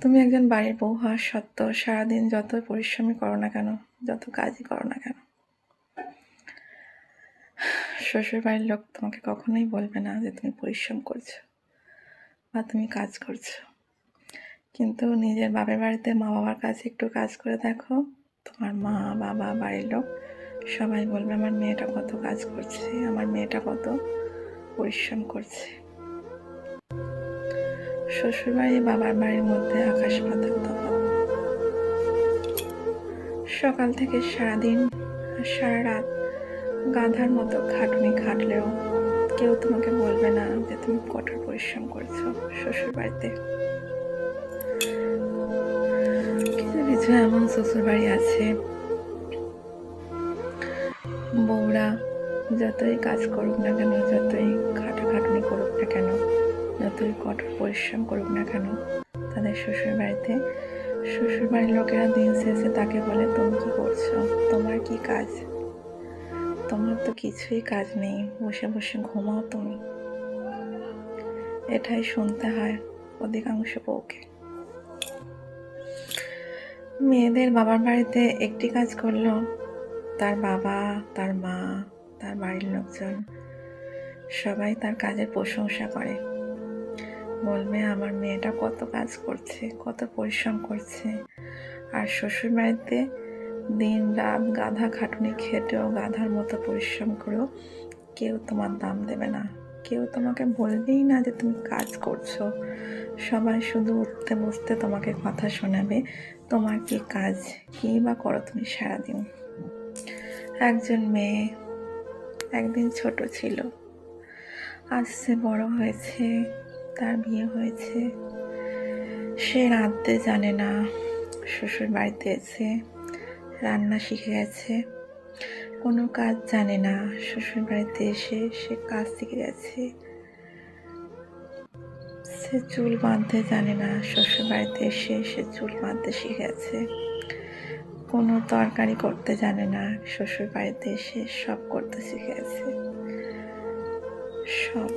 তুমি একজন বাড়ির বউ হওয়া সত্ত্বেও সারাদিন যত পরিশ্রমই করো না কেন, যত কাজই করো না কেন, শ্বশুর বাড়ির লোক তোমাকে কখনোই বলবে না যে তুমি পরিশ্রম করছো বা তুমি কাজ করছো। কিন্তু নিজের বাপের বাড়িতে মা বাবার কাছে একটু কাজ করে দেখো, তোমার মা বাবা বাড়ির লোক সবাই বলবে আমার মেয়েটা কত কাজ করছে, আমার মেয়েটা কত পরিশ্রম করছে। শ্বশুর বাড়ি বাবার বাড়ির মধ্যে আকাশ পাতাল তফাৎ। সকাল থেকে সারাদিন সারা রাত গাধার মতো খাটুনি খাটলেও কেউ তোমাকে বলবে না যে তুমি কঠোর পরিশ্রম করছো শ্বশুর বাড়িতে। কিছু কিছু এমন শ্বশুর বাড়ি আছে, বউরা যতই কাজ করুক না কেন, যতই খাটাখাটুনি করুক না কেন, যতই কঠোর পরিশ্রম করুক না কেন, তাদের শ্বশুর বাড়ির লোকেরা দিন শেষে তাকে বলে তুমি কি করছো, তোমার কি কাজ, তোমার তো কিছুই কাজ নেই, বসে বসে ঘুমাও তুমি। এটাই শুনতে হয় অধিকাংশ বউকে। মেয়েদের বাবার বাড়িতে একটি কাজ করলো তার বাবা, তার মা, তার বাড়ির লোকজন সবাই তার কাজের প্রশংসা করে, বলবে আমার মেয়েটা কত কাজ করছে, কত পরিশ্রম করছে। আর শ্বশুর বাড়িতে দিন রাত গাধা খাটুনি খেটেও, গাধার মতো পরিশ্রম করেও কেউ তোমার দাম দেবে না, কেউ তোমাকে বলবেই না যে তুমি কাজ করছো। সবাই শুধু উঠতে বসতে তোমাকে কথা শোনাবে, তোমার কি কাজ, কি বা করো তুমি সারাদিন। একজন মেয়ে একদিন ছোট ছিল, আজ সে বড় হয়েছে, তার বিয়ে হয়েছে, সে রাঁধতে জানে না, শ্বশুর বাড়িতে এসে রান্না শিখে গেছে। কোনো কাজ জানে না, শ্বশুর বাড়িতে এসে সে কাজ শিখে গেছে। সে চুল বাঁধতে জানে না, শ্বশুর বাড়িতে এসে সে চুল বাঁধতে শিখে গেছে। কোনো তরকারি করতে জানে না, শ্বশুর বাড়িতে এসে সব করতে শিখে গেছে। সব